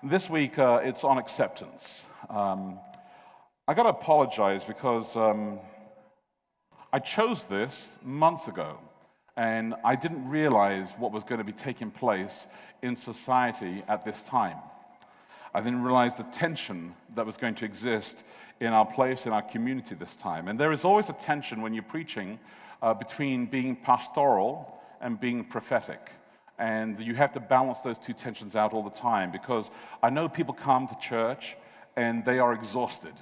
This week, it's on acceptance. I got to apologize because I chose this months ago, and I didn't realize what was going to be taking place in society at this time. I didn't realize the tension that was going to exist in our place, in our community this time. And there is always a tension when you're preaching between being pastoral and being prophetic. And you have to balance those two tensions out all the time, because I know people come to church and they are exhausted.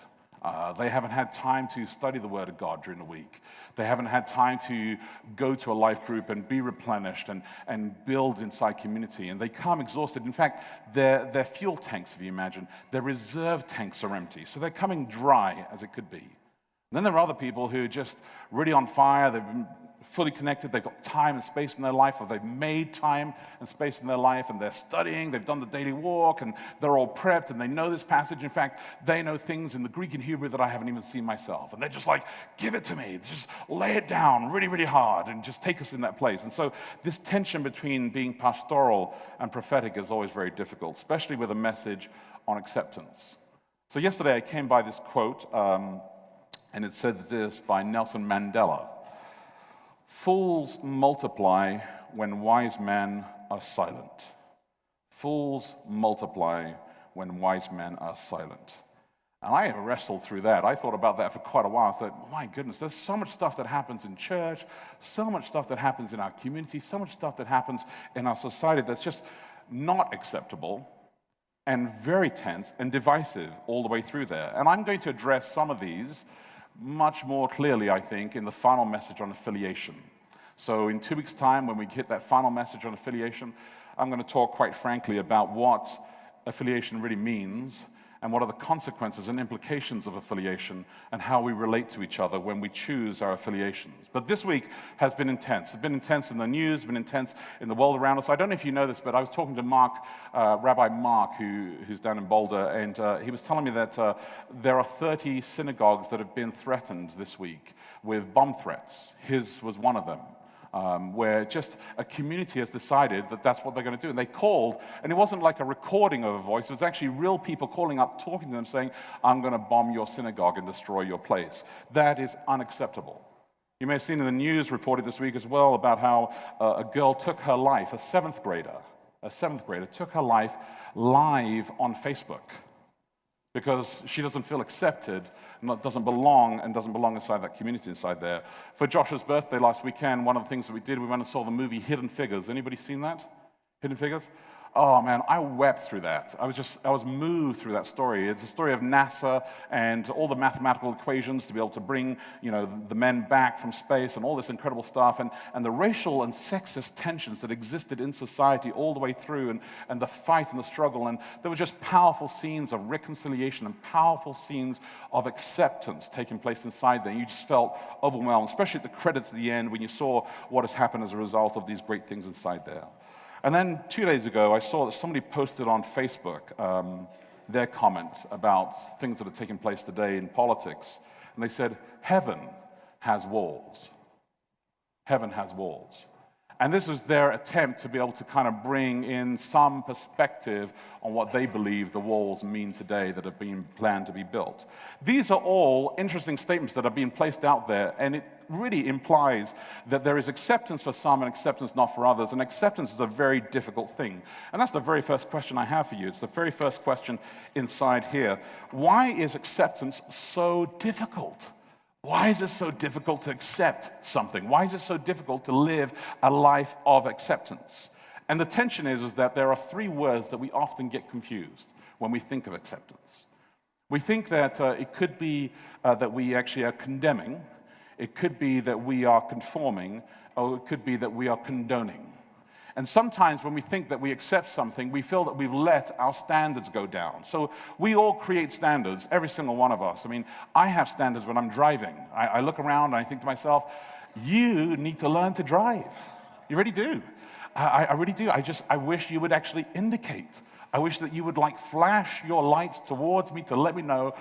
They haven't had time to study the Word of God during the week. They haven't had time to go to a life group and be replenished and build inside community. And they come exhausted. In fact, their fuel tanks, if you imagine, their reserve tanks are empty. So they're coming dry as it could be. And then there are other people who are just really on fire. They've been fully connected. They've got time and space in their life, or they've made time and space in their life, and they're studying. They've done the daily walk, and they're all prepped, and they know this passage. In fact, they know things in the Greek and Hebrew that I haven't even seen myself. And they're just like, give it to me. Just lay it down really, really hard and just take us in that place. And so this tension between being pastoral and prophetic is always very difficult, especially with a message on acceptance. So yesterday I came by this quote, and it said this by Nelson Mandela. Fools multiply when wise men are silent. Fools multiply when wise men are silent. And I wrestled through that. I thought about that for quite a while. I thought, my goodness, there's so much stuff that happens in church, so much stuff that happens in our community, so much stuff that happens in our society that's just not acceptable and very tense and divisive all the way through there. And I'm going to address some of these much more clearly, I think, in the final message on affiliation. So in 2 weeks' time, when we hit that final message on affiliation, I'm going to talk quite frankly about what affiliation really means and what are the consequences and implications of affiliation and how we relate to each other when we choose our affiliations. But this week has been intense. It's been intense in the news, been intense in the world around us. I don't know if you know this, but I was talking to Rabbi Mark, who's down in Boulder, and he was telling me that there are 30 synagogues that have been threatened this week with bomb threats. His was one of them. Where just a community has decided that that's what they're going to do. And they called, and it wasn't like a recording of a voice. It was actually real people calling up, talking to them, saying, I'm going to bomb your synagogue and destroy your place. That is unacceptable. You may have seen in the news reported this week as well about how a girl took her life, a seventh grader took her life live on Facebook because she doesn't feel accepted, doesn't belong inside that community inside there. For Josh's birthday last weekend, one of the things that we did, we went and saw the movie Hidden Figures. Anybody seen that? Hidden Figures? Oh man, I wept through that. I was moved through that story. It's a story of NASA and all the mathematical equations to be able to bring, the men back from space and all this incredible stuff, and the racial and sexist tensions that existed in society all the way through, and the fight and the struggle. And there were just powerful scenes of reconciliation and powerful scenes of acceptance taking place inside there. You just felt overwhelmed, especially at the credits at the end when you saw what has happened as a result of these great things inside there. And then 2 days ago, I saw that somebody posted on Facebook their comment about things that are taking place today in politics. And they said, heaven has walls. Heaven has walls. And this was their attempt to be able to kind of bring in some perspective on what they believe the walls mean today that are being planned to be built. These are all interesting statements that are being placed out there, and it really implies that there is acceptance for some and acceptance not for others. And acceptance is a very difficult thing. And that's the very first question I have for you. It's the very first question inside here. Why is acceptance so difficult? Why is it so difficult to accept something? Why is it so difficult to live a life of acceptance? And the tension is that there are three words that we often get confused when we think of acceptance. We think that it could be that we actually are condemning, it could be that we are conforming, or it could be that we are condoning. And sometimes when we think that we accept something, we feel that we've let our standards go down. So we all create standards, every single one of us. I mean, I have standards when I'm driving. I look around and I think to myself, you need to learn to drive. You really do. I really do. I wish you would actually indicate. I wish that you would flash your lights towards me to let me know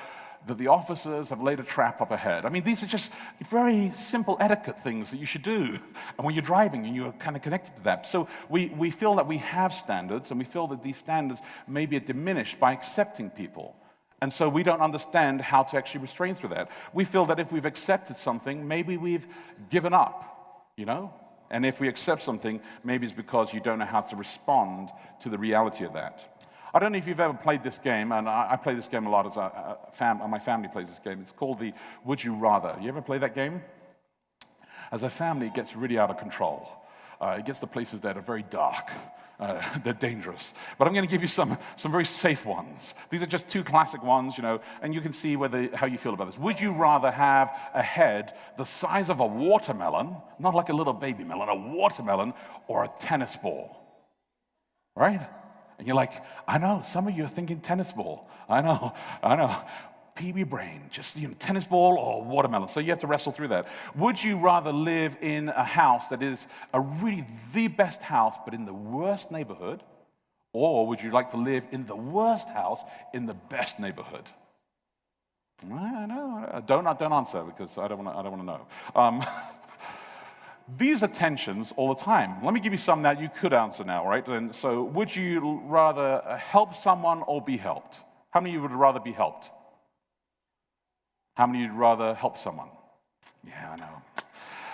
that the officers have laid a trap up ahead. I mean, these are just very simple etiquette things that you should do. And when you're driving and you're kind of connected to that. So we feel that we have standards, and we feel that these standards maybe are diminished by accepting people. And so we don't understand how to actually restrain through that. We feel that if we've accepted something, maybe we've given up, you know? And if we accept something, maybe it's because you don't know how to respond to the reality of that. I don't know if you've ever played this game, and I play this game a lot my family plays this game. It's called the Would You Rather. You ever play that game? As a family, it gets really out of control. It gets to places that are very dark. They're dangerous. But I'm going to give you some very safe ones. These are just two classic ones, you know, and you can see how you feel about this. Would you rather have a head the size of a watermelon, not like a little baby melon, a watermelon, or a tennis ball? Right? And you're like, I know, some of you are thinking tennis ball. I know. PB brain, just tennis ball or watermelon. So you have to wrestle through that. Would you rather live in a house that is really the best house, but in the worst neighborhood? Or would you like to live in the worst house in the best neighborhood? I know. Don't answer, because I don't want to know. These are tensions all the time. Let me give you some that you could answer now, right? And so, would you rather help someone or be helped? How many of you would rather be helped? How many of you would rather help someone? Yeah, I know.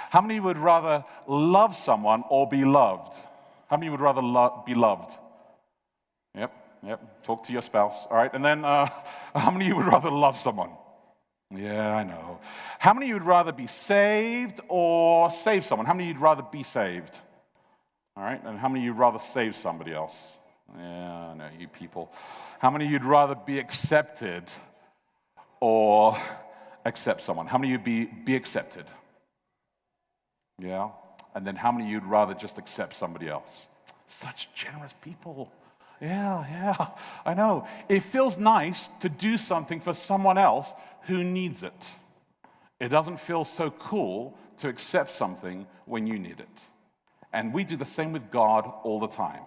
How many would rather love someone or be loved? How many would rather be loved? Yep. Talk to your spouse. All right. And then, how many of you would rather love someone? Yeah, I know. How many of you would rather be saved or save someone? How many of you would rather be saved? All right. And how many of you would rather save somebody else? Yeah, I know, you people. How many of you would rather be accepted or accept someone? How many of you be accepted? Yeah. And then how many of you would rather just accept somebody else? Such generous people. Yeah, I know. It feels nice to do something for someone else who needs it. It doesn't feel so cool to accept something when you need it. And we do the same with God all the time.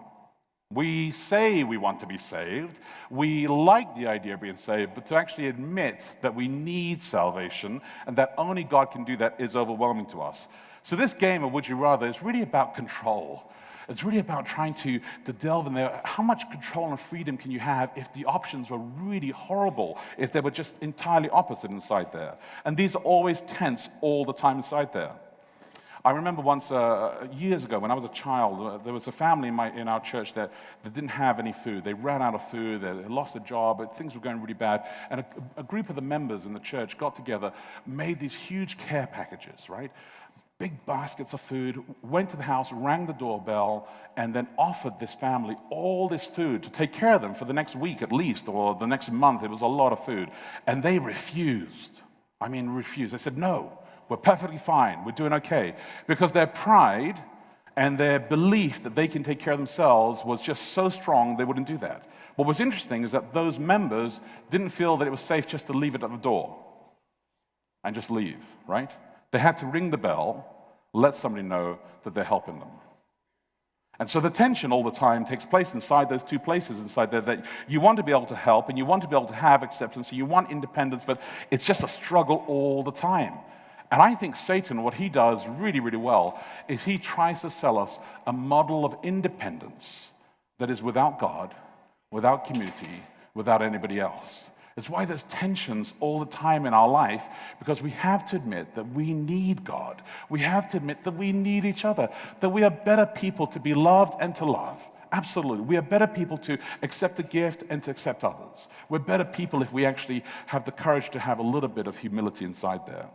We say we want to be saved. We like the idea of being saved, but to actually admit that we need salvation and that only God can do that is overwhelming to us. So this game of Would You Rather is really about control. It's really about trying to delve in there. How much control and freedom can you have if the options were really horrible, if they were just entirely opposite inside there? And these are always tense all the time inside there. I remember once, years ago, when I was a child, there was a family in our church that didn't have any food. They ran out of food, they lost a job, things were going really bad. And a group of the members in the church got together, made these huge care packages, right? Big baskets of food, went to the house, rang the doorbell, and then offered this family all this food to take care of them for the next week at least, or the next month. It was a lot of food. And they refused. Refused. They said, no, we're perfectly fine. We're doing okay. Because their pride and their belief that they can take care of themselves was just so strong, they wouldn't do that. What was interesting is that those members didn't feel that it was safe just to leave it at the door and just leave, right? They had to ring the bell, let somebody know that they're helping them. And so the tension all the time takes place inside those two places inside there, that you want to be able to help and you want to be able to have acceptance and you want independence, but it's just a struggle all the time. And I think Satan, what he does really, really well, is he tries to sell us a model of independence that is without God, without community, without anybody else. It's why there's tensions all the time in our life, because we have to admit that we need God. We have to admit that we need each other, that we are better people to be loved and to love. Absolutely. We are better people to accept a gift and to accept others. We're better people if we actually have the courage to have a little bit of humility inside there.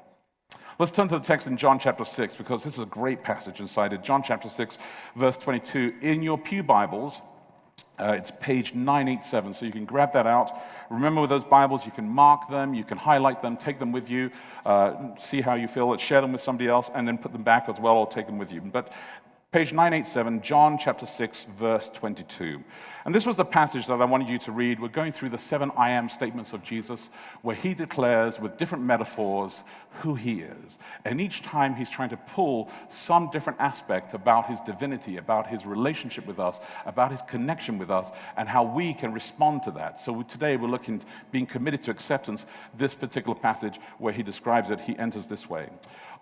Let's turn to the text in John chapter 6, because this is a great passage inside it. John chapter 6, verse 22. In your pew Bibles, it's page 987, so you can grab that out. Remember, with those Bibles, you can mark them, you can highlight them, take them with you, see how you feel it, share them with somebody else, and then put them back as well or take them with you. But Page 987, John chapter 6, verse 22. And this was the passage that I wanted you to read. We're going through the 7 I am statements of Jesus, where he declares with different metaphors who he is. And each time he's trying to pull some different aspect about his divinity, about his relationship with us, about his connection with us, and how we can respond to that. So today we're looking, being committed to acceptance, this particular passage where he describes it, he enters this way.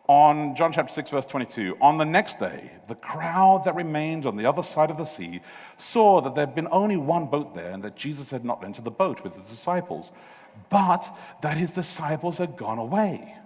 On John chapter 6, verse 22, on the next day, the crowd that remained on the other side of the sea saw that there had been only one boat there and that Jesus had not entered the boat with his disciples, but that his disciples had gone away.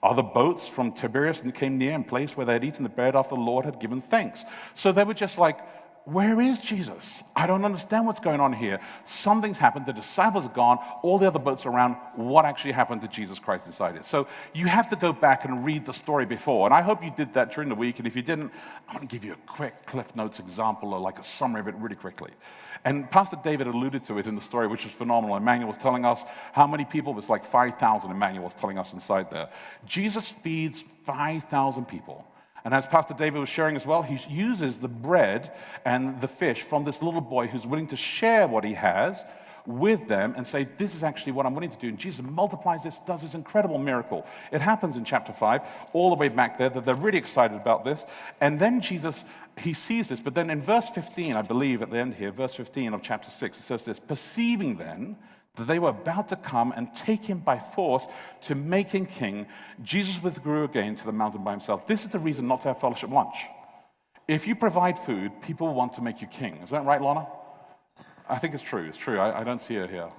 Other boats from Tiberias came near and placed where they had eaten the bread after the Lord had given thanks. So they were just like, where is Jesus? I don't understand what's going on here. Something's happened. The disciples are gone. All the other boats are around. What actually happened to Jesus Christ inside it? So you have to go back and read the story before. And I hope you did that during the week. And if you didn't, I want to give you a quick Cliff Notes example or like a summary of it really quickly. And Pastor David alluded to it in the story, which was phenomenal. Emmanuel was telling us how many people. It was like 5,000 Emmanuel was telling us inside there. Jesus feeds 5,000 people. And as Pastor David was sharing as well, he uses the bread and the fish from this little boy who's willing to share what he has with them and say, this is actually what I'm willing to do. And Jesus multiplies this, does this incredible miracle. It happens in chapter 5, all the way back there, that they're really excited about this. And then Jesus, he sees this. But then in verse 15, I believe at the end here, verse 15 of chapter 6, it says this, perceiving then that they were about to come and take him by force to make him king, Jesus withdrew again to the mountain by himself. This is the reason not to have fellowship lunch. If you provide food, people want to make you king. Is that right, Lana? I think it's true. It's true. I don't see her here.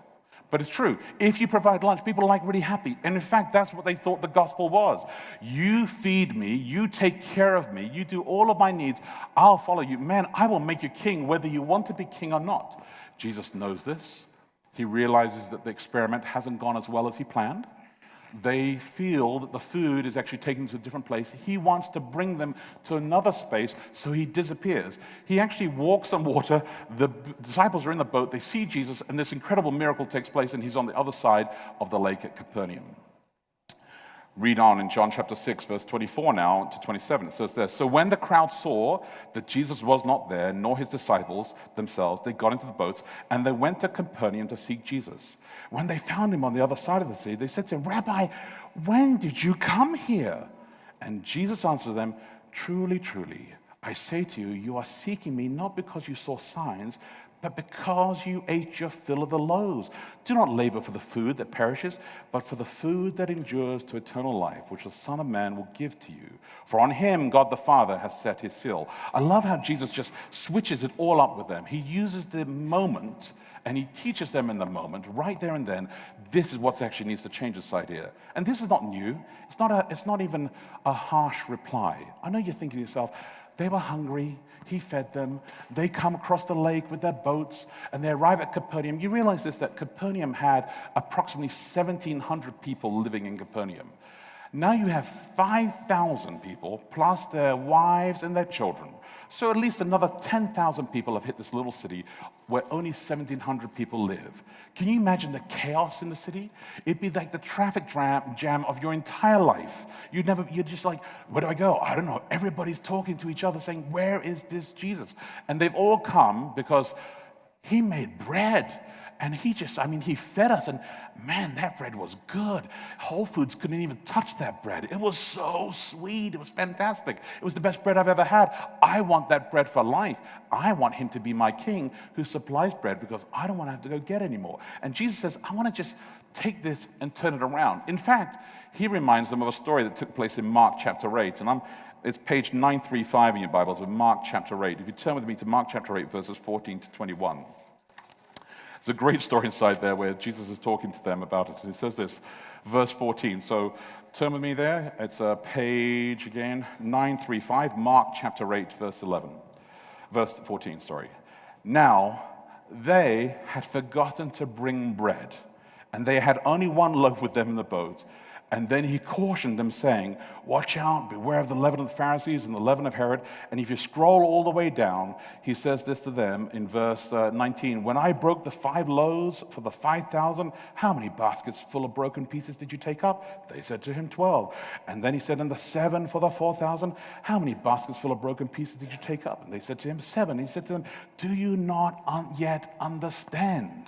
But it's true. If you provide lunch, people are like really happy. And in fact, that's what they thought the gospel was. You feed me, you take care of me, you do all of my needs, I'll follow you. Man, I will make you king whether you want to be king or not. Jesus knows this. He realizes that the experiment hasn't gone as well as he planned. They feel that the food is actually taken them to a different place. He wants to bring them to another space, so he disappears. He actually walks on water. The disciples are in the boat. They see Jesus, and this incredible miracle takes place, and he's on the other side of the lake at Capernaum. Read on in John chapter 6, verse 24 now to 27. It says this, so when the crowd saw that Jesus was not there, nor his disciples themselves, they got into the boats, and they went to Capernaum to seek Jesus. When they found him on the other side of the sea, they said to him, Rabbi, when did you come here? And Jesus answered them, truly, truly, I say to you, you are seeking me not because you saw signs, but because you ate your fill of the loaves. Do not labor for the food that perishes, but for the food that endures to eternal life, which the Son of Man will give to you. For on him God the Father has set his seal. I love how Jesus just switches it all up with them. He uses the moment, and he teaches them in the moment, right there and then, this is what actually needs to change inside here. And this is not new. It's not even a harsh reply. I know you're thinking to yourself, they were hungry. He fed them. They come across the lake with their boats, and they arrive at Capernaum. You realize this, that Capernaum had approximately 1,700 people living in Capernaum. Now you have 5,000 people, plus their wives and their children. So at least another 10,000 people have hit this little city where only 1,700 people live. Can you imagine the chaos in the city? It'd be like the traffic jam of your entire life. You're just like, where do I go? I don't know. Everybody's talking to each other saying, where is this Jesus? And they've all come because he made bread. And he fed us. And man, that bread was good. Whole Foods couldn't even touch that bread. It was so sweet. It was fantastic. It was the best bread I've ever had. I want that bread for life. I want him to be my king who supplies bread because I don't want to have to go get any more. And Jesus says, I want to just take this and turn it around. In fact, he reminds them of a story that took place in Mark chapter 8. And it's page 935 in your Bibles of Mark chapter 8. If you turn with me to Mark chapter 8, verses 14 to 21. It's a great story inside there where Jesus is talking to them about it. And he says this, verse 14. So turn with me there. It's a page again, 935, Mark chapter 8, verse 14. Now, they had forgotten to bring bread, and they had only one loaf with them in the boat. And then he cautioned them, saying, watch out, beware of the leaven of the Pharisees and the leaven of Herod. And if you scroll all the way down, he says this to them in verse 19. When I broke the 5 loaves for the 5,000, how many baskets full of broken pieces did you take up? They said to him, 12. And then he said, and the 7 for the 4,000, how many baskets full of broken pieces did you take up? And they said to him, 7. He said to them, do you not yet understand?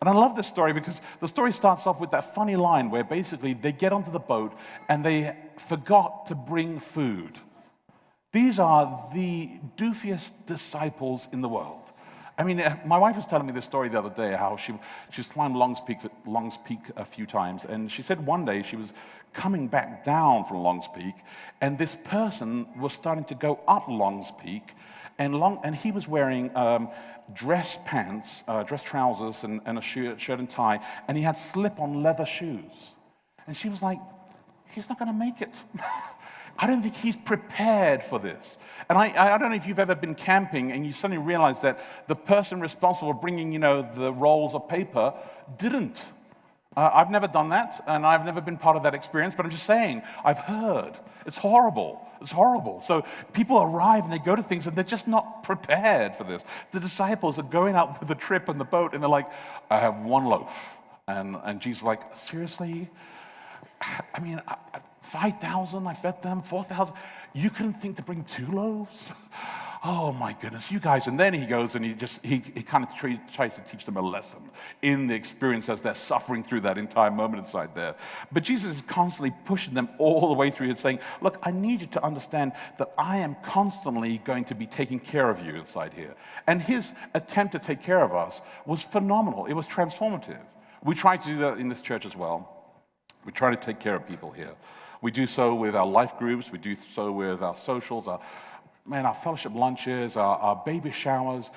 And I love this story because the story starts off with that funny line where basically they get onto the boat and they forgot to bring food. These are the doofiest disciples in the world. I mean, my wife was telling me this story the other day, how she's climbed Long's Peak a few times, and she said one day she was coming back down from Long's Peak, and this person was starting to go up Long's Peak, and he was wearing dress pants, dress trousers, and a shirt and tie, and he had slip-on leather shoes. And she was like, he's not going to make it. I don't think he's prepared for this. And I don't know if you've ever been camping and you suddenly realize that the person responsible for bringing, the rolls of paper didn't. I've never done that, and I've never been part of that experience, but I'm just saying, I've heard. It's horrible. It's horrible. So people arrive and they go to things and they're just not prepared for this. The disciples are going out with the trip on the boat and they're like, I have 1 loaf. And Jesus is like, seriously? I mean, 5,000, I fed them, 4,000. You couldn't think to bring 2 loaves? Oh my goodness, you guys. And then he goes and he kind of tries to teach them a lesson in the experience as they're suffering through that entire moment inside there. But Jesus is constantly pushing them all the way through and saying, look, I need you to understand that I am constantly going to be taking care of you inside here. And his attempt to take care of us was phenomenal. It was transformative. We try to do that in this church as well. We try to take care of people here. We do so with our life groups. We do so with our socials, our fellowship lunches, our baby showers.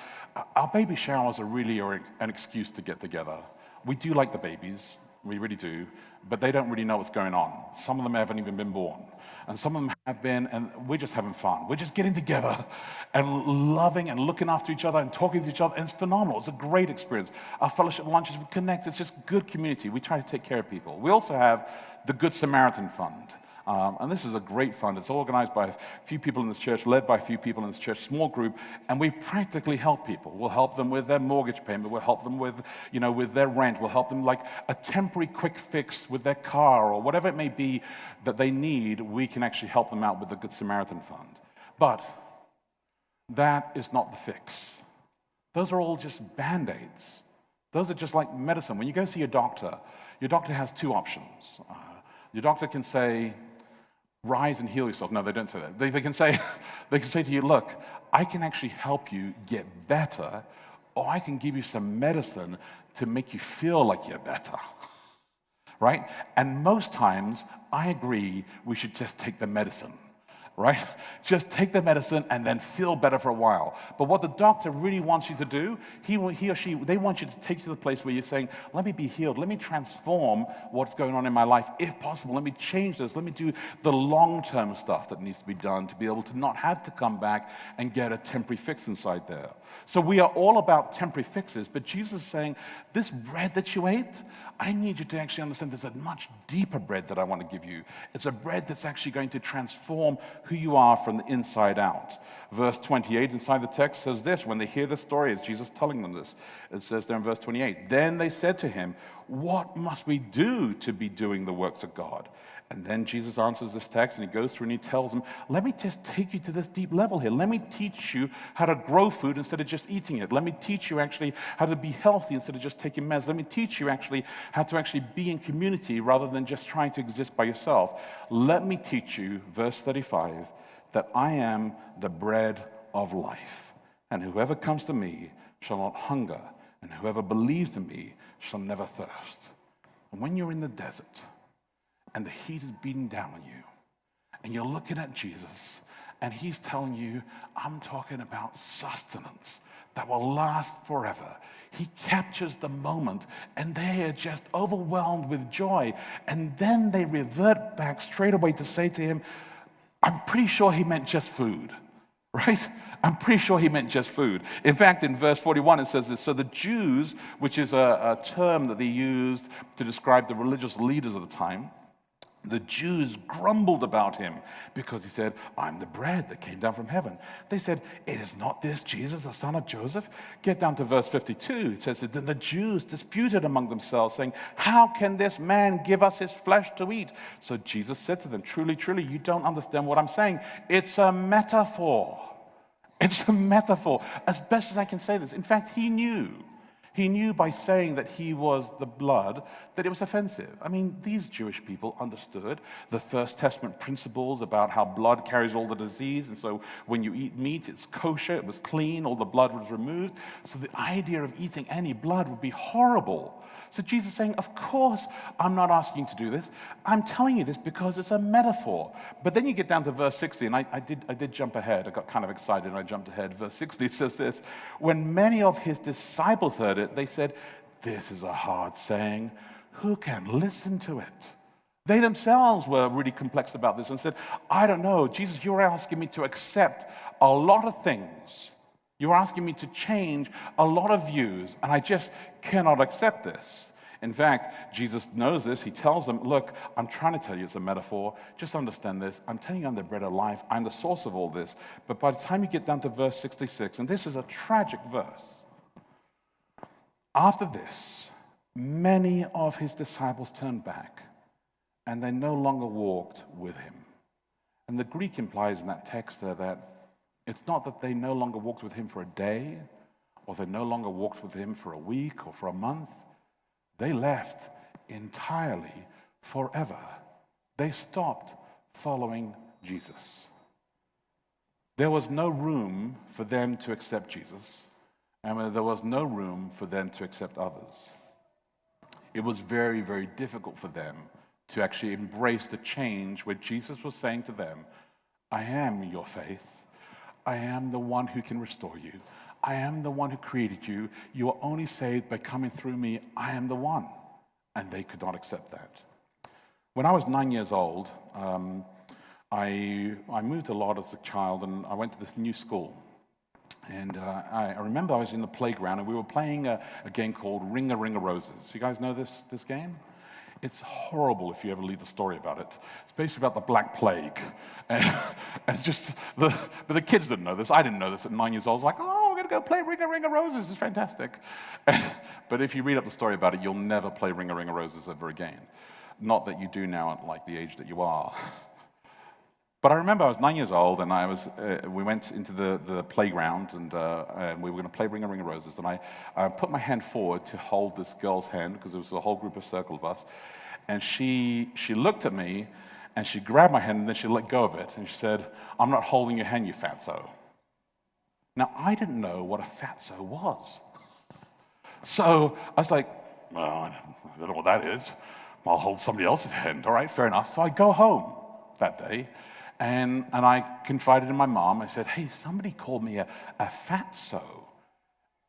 Our baby showers are really an excuse to get together. We do like the babies, we really do, but they don't really know what's going on. Some of them haven't even been born, and some of them have been, and we're just having fun. We're just getting together and loving and looking after each other and talking to each other, and it's phenomenal. It's a great experience. Our fellowship lunches, we connect. It's just good community. We try to take care of people. We also have the Good Samaritan Fund. And this is a great fund. It's organized by a few people in this church, led by a few people in this church, small group, and we practically help people. We'll help them with their mortgage payment. We'll help them with, with their rent. We'll help them like a temporary quick fix with their car or whatever it may be that they need. We can actually help them out with the Good Samaritan Fund. But that is not the fix. Those are all just Band-Aids. Those are just like medicine. When you go see your doctor has 2 options. Your doctor can say, rise and heal yourself. No, they don't say that. They can say to you, look, I can actually help you get better, or I can give you some medicine to make you feel like you're better, right? And most times, I agree we should just take the medicine, right? Just take the medicine and then feel better for a while. But what the doctor really wants you to do, he or she, they want you to take you to the place where you're saying, let me be healed. Let me transform what's going on in my life, if possible. Let me change this. Let me do the long-term stuff that needs to be done to be able to not have to come back and get a temporary fix inside there. So we are all about temporary fixes, but Jesus is saying, this bread that you ate, I need you to actually understand there's a much deeper bread that I want to give you. It's a bread that's actually going to transform who you are from the inside out. Verse 28 inside the text says this. When they hear this story, it's Jesus telling them this. It says there in verse 28, then they said to him, what must we do to be doing the works of God? And then Jesus answers this text and he goes through and he tells them, let me just take you to this deep level here. Let me teach you how to grow food instead of just eating it. Let me teach you actually how to be healthy instead of just taking meds. Let me teach you actually how to actually be in community rather than just trying to exist by yourself. Let me teach you, verse 35, that I am the bread of life. And whoever comes to me shall not hunger, and whoever believes in me shall never thirst. And when you're in the desert, and the heat is beating down on you, and you're looking at Jesus, and he's telling you, I'm talking about sustenance that will last forever. He captures the moment, and they are just overwhelmed with joy, and then they revert back straight away to say to him, I'm pretty sure he meant just food, right? I'm pretty sure he meant just food. In fact, in verse 41, it says this, so the Jews, which is a term that they used to describe the religious leaders of the time, The Jews grumbled about him because he said, I'm the bread that came down from heaven. They said, it is not this Jesus, the son of Joseph? Get down to verse 52. It says that then the Jews disputed among themselves, saying, how can this man give us his flesh to eat? So Jesus said to them, truly, truly, you don't understand what I'm saying. It's a metaphor. It's a metaphor. As best as I can say this. In fact, he knew. He knew by saying that he was the blood that it was offensive. I mean, these Jewish people understood the First Testament principles about how blood carries all the disease. And so when you eat meat, it's kosher, it was clean, all the blood was removed. So the idea of eating any blood would be horrible. So Jesus is saying, of course, I'm not asking you to do this. I'm telling you this because it's a metaphor. But then you get down to verse 60, and I did jump ahead. I got kind of excited, and I jumped ahead. Verse 60 says this, when many of his disciples heard it, they said, this is a hard saying. Who can listen to it? They themselves were really complex about this and said, I don't know, Jesus, you're asking me to accept a lot of things. You're asking me to change a lot of views, and I just cannot accept this. In fact, Jesus knows this. He tells them, look, I'm trying to tell you it's a metaphor. Just understand this. I'm telling you I'm the bread of life. I'm the source of all this. But by the time you get down to verse 66, and this is a tragic verse, after this, many of his disciples turned back, and they no longer walked with him. And the Greek implies in that text there that it's not that they no longer walked with him for a day, or they no longer walked with him for a week or for a month. They left entirely, forever. They stopped following Jesus. There was no room for them to accept Jesus, and there was no room for them to accept others. It was very, very difficult for them to actually embrace the change where Jesus was saying to them, I am your faith. I am the one who can restore you. I am the one who created you. You are only saved by coming through me. I am the one. And they could not accept that. When I was 9 years old, I moved a lot as a child, and I went to this new school. And I remember I was in the playground, and we were playing a game called Ring a Roses. You guys know this game? It's horrible if you ever read the story about it. It's basically about the Black Plague. And but the kids didn't know this. I didn't know this at 9 years old. I was like, oh, we're going to go play Ring a Roses. It's fantastic. But if you read up the story about it, you'll never play Ring a Roses ever again. Not that you do now at like the age that you are. But I remember I was 9 years old, and we went into the playground, and we were going to play Ring a Roses. And I put my hand forward to hold this girl's hand, because there was a whole group of circle of us. And she looked at me, and she grabbed my hand, and then she let go of it. And she said, I'm not holding your hand, you fatso. Now, I didn't know what a fatso was. So I was like, well, I don't know what that is. I'll hold somebody else's hand. All right, fair enough. So I go home that day. And I confided in my mom. I said, hey, somebody called me a fatso.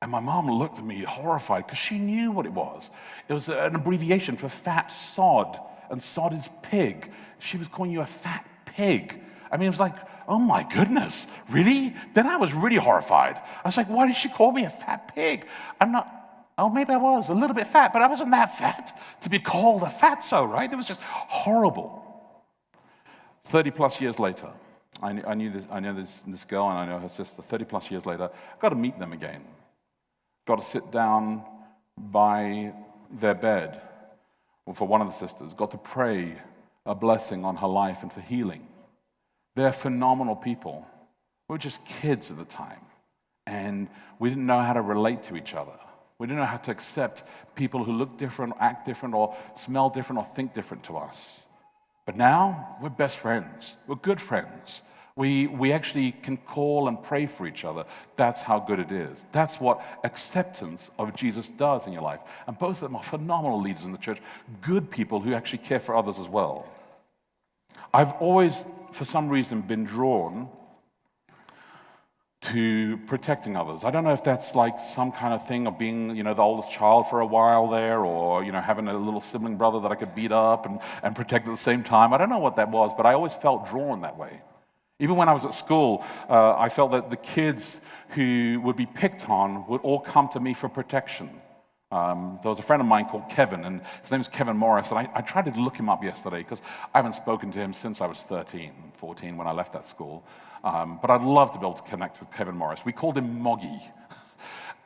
And my mom looked at me horrified because she knew what it was. It was an abbreviation for fat sod, and sod is pig. She was calling you a fat pig. I mean, it was like, oh my goodness, really? Then I was really horrified. I was like, why did she call me a fat pig? Maybe I was a little bit fat, but I wasn't that fat to be called a fatso, right? It was just horrible. 30 plus years later, I know this girl, and I know her sister. 30 plus years later, I got to meet them again. Got to sit down by their bed, or for one of the sisters. Got to pray a blessing on her life and for healing. They're phenomenal people. We were just kids at the time, and we didn't know how to relate to each other. We didn't know how to accept people who look different, act different, or smell different, or think different to us. But now, we're best friends. We're good friends. We actually can call and pray for each other. That's how good it is. That's what acceptance of Jesus does in your life. And both of them are phenomenal leaders in the church, good people who actually care for others as well. I've always, for some reason, been drawn to protecting others. I don't know if that's like some kind of thing of being, the oldest child for a while there, or, having a little sibling brother that I could beat up and protect at the same time. I don't know what that was, but I always felt drawn that way. Even when I was at school, I felt that the kids who would be picked on would all come to me for protection. There was a friend of mine called Kevin, and his name is Kevin Morris, and I tried to look him up yesterday because I haven't spoken to him since I was 13, 14 when I left that school. But I'd love to be able to connect with Kevin Morris. We called him Moggy.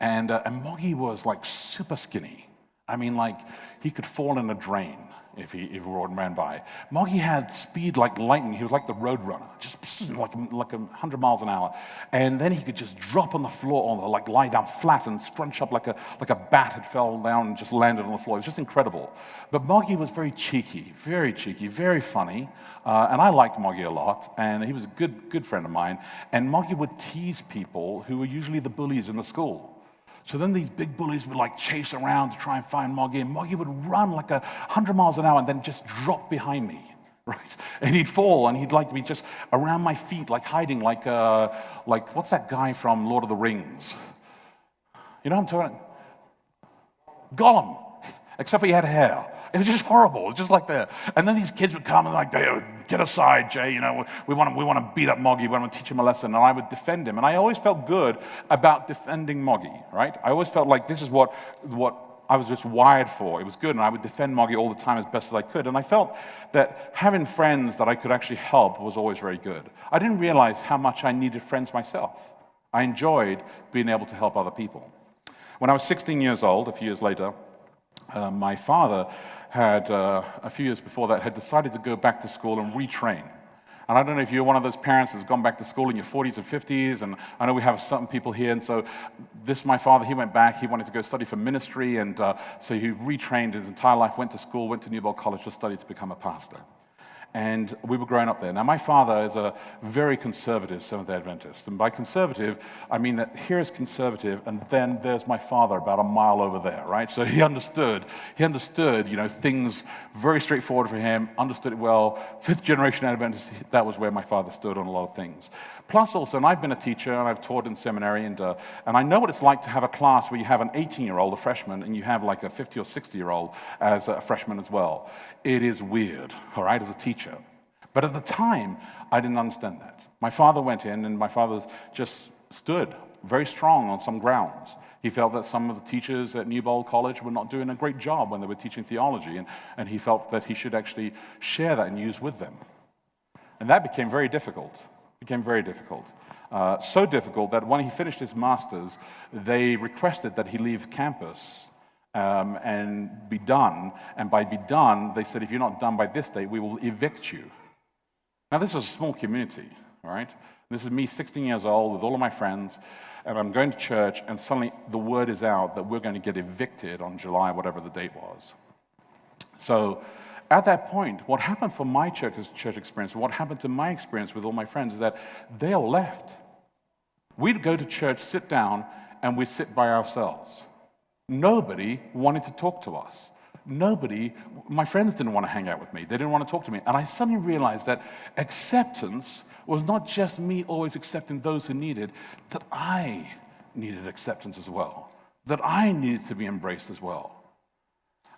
And Moggy was like super skinny. I mean, like he could fall in a drain if he ran by. Moggy had speed like lightning. He was like the road runner, just like 100 miles an hour. And then he could just drop on the floor, or like lie down flat and scrunch up like a bat had fell down and just landed on the floor. It was just incredible. But Moggy was very cheeky, very funny. And I liked Moggy a lot, and he was a good friend of mine. And Moggy would tease people who were usually the bullies in the school. So then these big bullies would like chase around to try and find Moggy, and Moggy would run like 100 miles an hour and then just drop behind me, right? And he'd fall, and he'd like be just around my feet, like hiding, like what's that guy from Lord of the Rings? You know what I'm talking about? Gollum, except for he had hair. It was just horrible. It was just like that. And then these kids would come and like, get aside, Jay. You know, we want to beat up Moggy. We want to teach him a lesson. And I would defend him. And I always felt good about defending Moggy, right? I always felt like this is what I was just wired for. It was good. And I would defend Moggy all the time as best as I could. And I felt that having friends that I could actually help was always very good. I didn't realize how much I needed friends myself. I enjoyed being able to help other people. When I was 16 years old, a few years later, my father had, a few years before that, had decided to go back to school and retrain. And I don't know if you're one of those parents that's gone back to school in your 40s and 50s, and I know we have some people here, and so my father, he went back, he wanted to go study for ministry, and so he retrained his entire life, went to school, went to Newbold College to study to become a pastor. And we were growing up there. Now, my father is a very conservative Seventh-day Adventist. And by conservative, I mean that here is conservative, and then there's my father about a mile over there, right? So he understood, things very straightforward for him, understood it well. Fifth-generation Adventist, that was where my father stood on a lot of things. Plus also, and I've been a teacher, and I've taught in seminary, and I know what it's like to have a class where you have an 18-year-old, a freshman, and you have like a 50 or 60-year-old as a freshman as well. It is weird, all right, as a teacher. But at the time, I didn't understand that. My father went in, and my father just stood very strong on some grounds. He felt that some of the teachers at Newbold College were not doing a great job when they were teaching theology, and he felt that he should actually share that and use with them. And that became very difficult. So difficult that when he finished his master's, they requested that he leave campus and be done. And by be done, they said, if you're not done by this date, we will evict you. Now, this is a small community, all right? This is me, 16 years old, with all of my friends, and I'm going to church, and suddenly the word is out that we're going to get evicted on July, whatever the date was. So at that point, what happened for my church experience, what happened to my experience with all my friends is that they all left. We'd go to church, sit down, and we'd sit by ourselves. Nobody wanted to talk to us. My friends didn't want to hang out with me. They didn't want to talk to me. And I suddenly realized that acceptance was not just me always accepting those who needed, that I needed acceptance as well, that I needed to be embraced as well.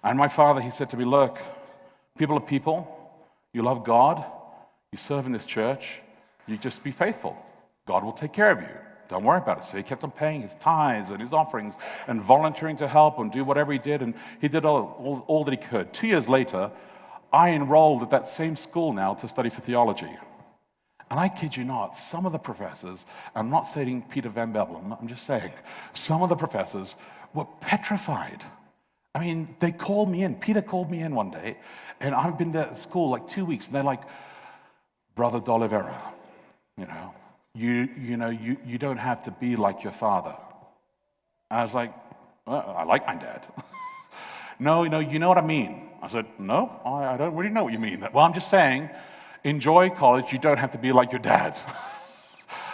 And my father, he said to me, look, people are people, you love God, you serve in this church, you just be faithful. God will take care of you. Don't worry about it. So he kept on paying his tithes and his offerings and volunteering to help and do whatever he did, and he did all that he could. 2 years later, I enrolled at that same school now to study for theology. And I kid you not, some of the professors, I'm not saying Peter Van Bebelen, I'm just saying, some of the professors were petrified. I mean, they called me in. Peter called me in one day, and I've been there at school like 2 weeks, and they're like, Brother Oliveira, you don't have to be like your father. I was like, well, I like my dad. No, you know what I mean. I said, no, I don't really know what you mean. Well, I'm just saying, enjoy college. You don't have to be like your dad.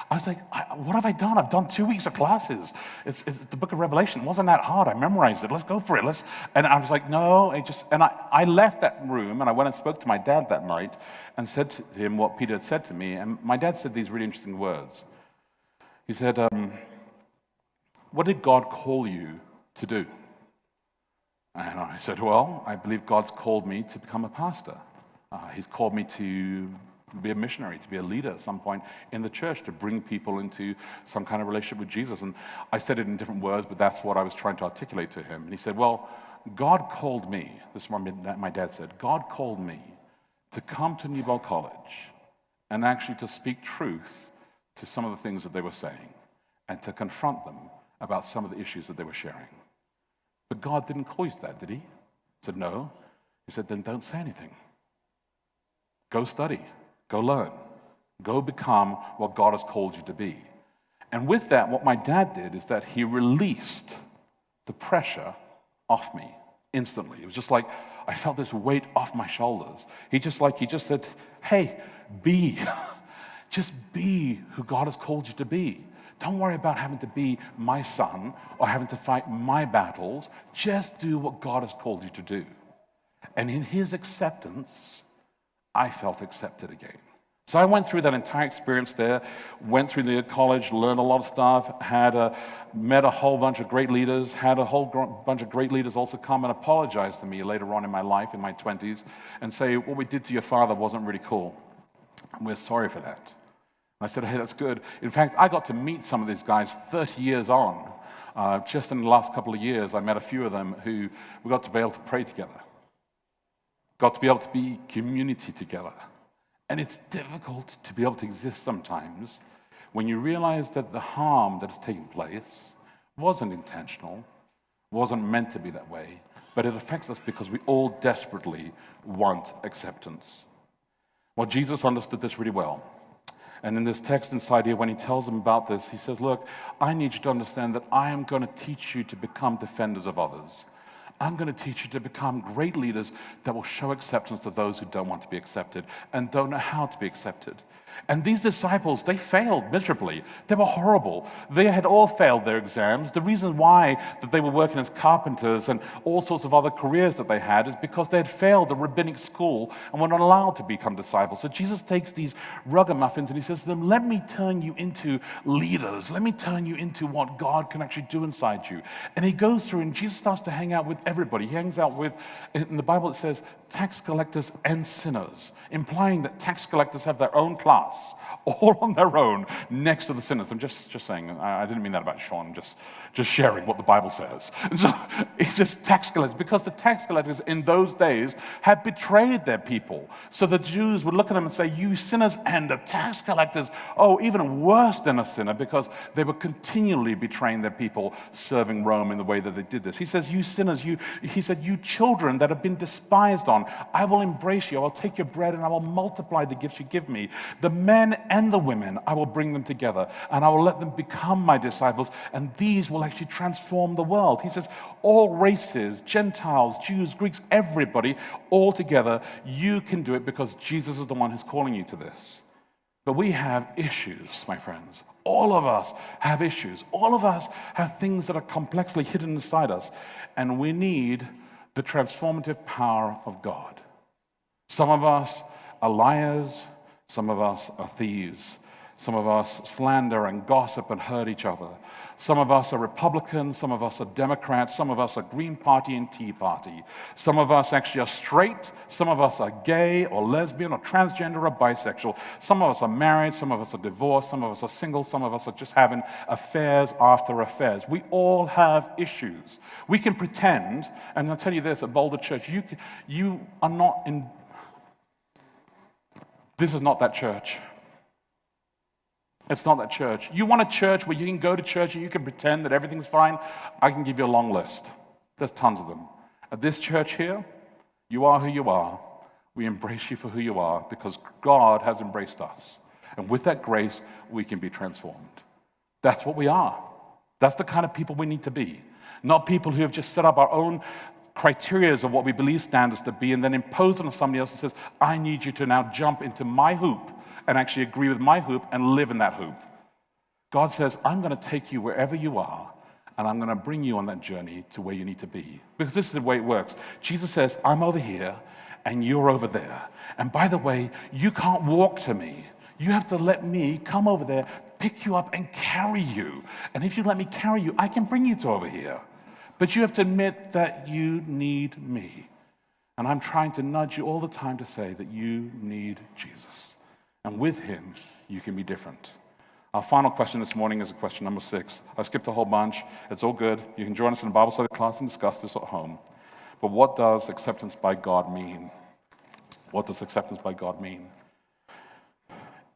I was like, what have I done? I've done 2 weeks of classes. It's the book of Revelation. It wasn't that hard. I memorized it. Let's go for it. And I was like, no. I left that room, and I went and spoke to my dad that night and said to him what Peter had said to me. And my dad said these really interesting words. He said, what did God call you to do? And I said, well, I believe God's called me to become a pastor. He's called me to be a missionary, to be a leader at some point in the church, to bring people into some kind of relationship with Jesus. And I said it in different words, but that's what I was trying to articulate to him. And he said, well, God called me, this is what my dad said, God called me to come to New College and actually to speak truth to some of the things that they were saying and to confront them about some of the issues that they were sharing. But God didn't call you to that, did he? I said, no. He said, then don't say anything. Go study. Go learn. Go become what God has called you to be. And with that, what my dad did is that he released the pressure off me instantly. It was just like I felt this weight off my shoulders. He just said, hey, just be who God has called you to be. Don't worry about having to be my son or having to fight my battles. Just do what God has called you to do. And in his acceptance, I felt accepted again. So I went through that entire experience there, went through the college, learned a lot of stuff, met a whole bunch of great leaders, had a whole bunch of great leaders also come and apologize to me later on in my life, in my 20s, and say, what we did to your father wasn't really cool. And we're sorry for that. I said, hey, that's good. In fact, I got to meet some of these guys 30 years on. Just in the last couple of years, I met a few of them who we got to be able to pray together. Got to be able to be community together. And it's difficult to be able to exist sometimes when you realize that the harm that has taken place wasn't intentional, wasn't meant to be that way, but it affects us because we all desperately want acceptance. Well, Jesus understood this really well. And in this text inside here, when he tells them about this, he says, look, I need you to understand that I am going to teach you to become defenders of others. I'm going to teach you to become great leaders that will show acceptance to those who don't want to be accepted and don't know how to be accepted. And these disciples, they failed miserably. They were horrible. They had all failed their exams. The reason why that they were working as carpenters and all sorts of other careers that they had is because they had failed the rabbinic school and were not allowed to become disciples. So Jesus takes these ragamuffins and he says to them, let me turn you into leaders. Let me turn you into what God can actually do inside you. And he goes through and Jesus starts to hang out with everybody. He hangs out with, in the Bible it says, tax collectors and sinners, implying that tax collectors have their own class, all on their own, next to the sinners. I'm just saying, I didn't mean that about Sean, just sharing what the Bible says. And so it's just tax collectors, because the tax collectors in those days had betrayed their people. So the Jews would look at them and say, you sinners, and the tax collectors, oh, even worse than a sinner, because they were continually betraying their people, serving Rome in the way that they did this. He says, you sinners, he said, you children that have been despised on, I will embrace you, I will take your bread and I will multiply the gifts you give me. The men and the women, I will bring them together and I will let them become my disciples, and these will actually transform the world. He says, all races, Gentiles, Jews, Greeks, everybody, all together, you can do it because Jesus is the one who's calling you to this. But we have issues, my friends. All of us have issues. All of us have things that are complexly hidden inside us, and we need the transformative power of God. Some of us are liars, some of us are thieves, some of us slander and gossip and hurt each other. Some of us are Republicans, some of us are Democrats, some of us are Green Party and Tea Party. Some of us actually are straight, some of us are gay or lesbian or transgender or bisexual. Some of us are married, some of us are divorced, some of us are single, some of us are just having affairs after affairs. We all have issues. We can pretend, and I'll tell you this, at Boulder Church, you are not in, this is not that church. It's not that church. You want a church where you can go to church and you can pretend that everything's fine? I can give you a long list. There's tons of them. At this church here, you are who you are. We embrace you for who you are because God has embraced us. And with that grace, we can be transformed. That's what we are. That's the kind of people we need to be. Not people who have just set up our own criteria of what we believe standards to be and then impose on somebody else and says, I need you to now jump into my hoop and actually agree with my hoop and live in that hoop. God says, I'm going to take you wherever you are, and I'm going to bring you on that journey to where you need to be. Because this is the way it works. Jesus says, I'm over here, and you're over there. And by the way, you can't walk to me. You have to let me come over there, pick you up, and carry you. And if you let me carry you, I can bring you to over here. But you have to admit that you need me. And I'm trying to nudge you all the time to say that you need Jesus. And with him, you can be different. Our final question this morning is question number 6. I skipped a whole bunch. It's all good. You can join us in the Bible study class and discuss this at home. But what does acceptance by God mean? What does acceptance by God mean?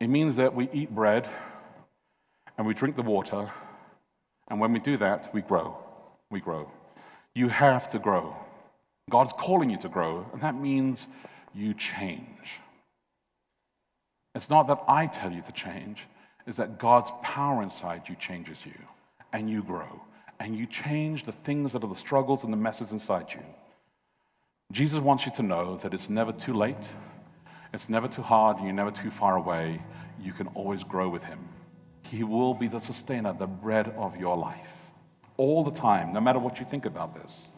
It means that we eat bread and we drink the water, and when we do that, we grow. We grow. You have to grow. God's calling you to grow, and that means you change. It's not that I tell you to change, it's that God's power inside you changes you, and you grow, and you change the things that are the struggles and the messes inside you. Jesus wants you to know that it's never too late, it's never too hard, and you're never too far away. You can always grow with him. He will be the sustainer, the bread of your life, all the time, no matter what you think about this.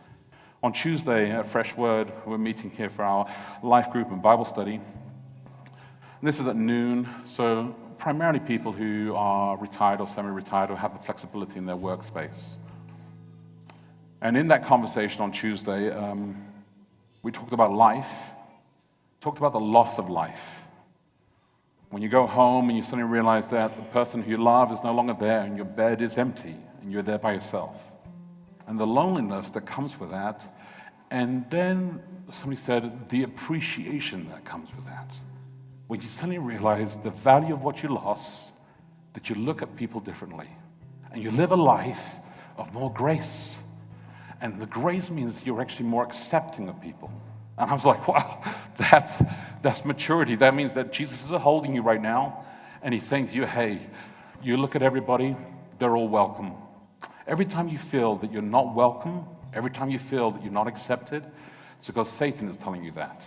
On Tuesday at Fresh Word, we're meeting here for our life group and Bible study. And this is at noon, so primarily people who are retired or semi-retired or have the flexibility in their workspace. And in that conversation on Tuesday, we talked about life, talked about the loss of life. When you go home and you suddenly realize that the person who you love is no longer there and your bed is empty and you're there by yourself. And the loneliness that comes with that. And then somebody said the appreciation that comes with that. When you suddenly realize the value of what you lost, that you look at people differently. And you live a life of more grace. And the grace means that you're actually more accepting of people. And I was like, wow, that's maturity. That means that Jesus is holding you right now, and he's saying to you, hey, you look at everybody, they're all welcome. Every time you feel that you're not welcome, every time you feel that you're not accepted, it's because Satan is telling you that.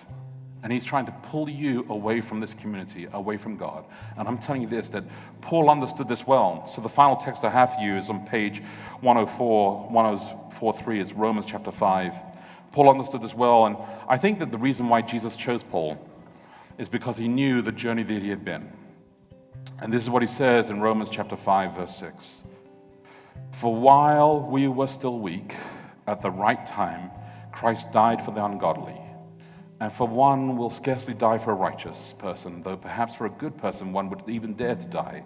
And he's trying to pull you away from this community, away from God. And I'm telling you this, that Paul understood this well. So the final text I have for you is on page 104.3. It's Romans chapter 5. Paul understood this well, and I think that the reason why Jesus chose Paul is because he knew the journey that he had been. And this is what he says in Romans chapter 5, verse 6. For while we were still weak, at the right time, Christ died for the ungodly. And for one will scarcely die for a righteous person, though perhaps for a good person one would even dare to die.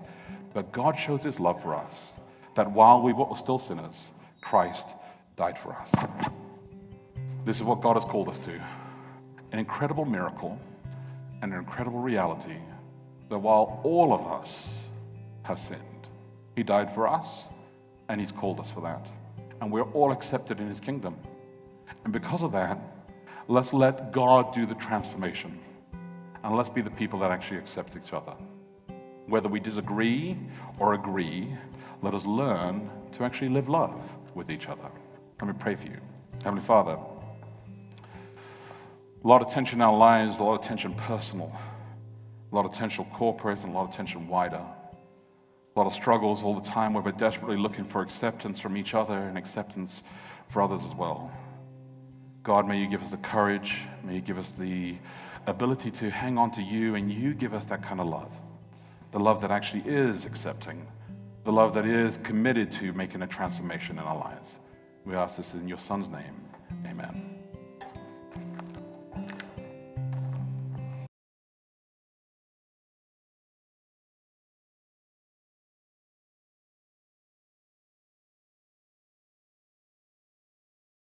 But God shows his love for us, that while we were still sinners, Christ died for us. This is what God has called us to. An incredible miracle and an incredible reality that while all of us have sinned, he died for us and he's called us for that. And we're all accepted in his kingdom. And because of that, let's let God do the transformation. And let's be the people that actually accept each other. Whether we disagree or agree, let us learn to actually live love with each other. Let me pray for you. Heavenly Father, a lot of tension in our lives, a lot of tension personal, a lot of tension corporate, and a lot of tension wider. A lot of struggles all the time where we're desperately looking for acceptance from each other and acceptance for others as well. God, may you give us the courage, may you give us the ability to hang on to you, and you give us that kind of love. The love that actually is accepting, the love that is committed to making a transformation in our lives. We ask this in your Son's name. Amen.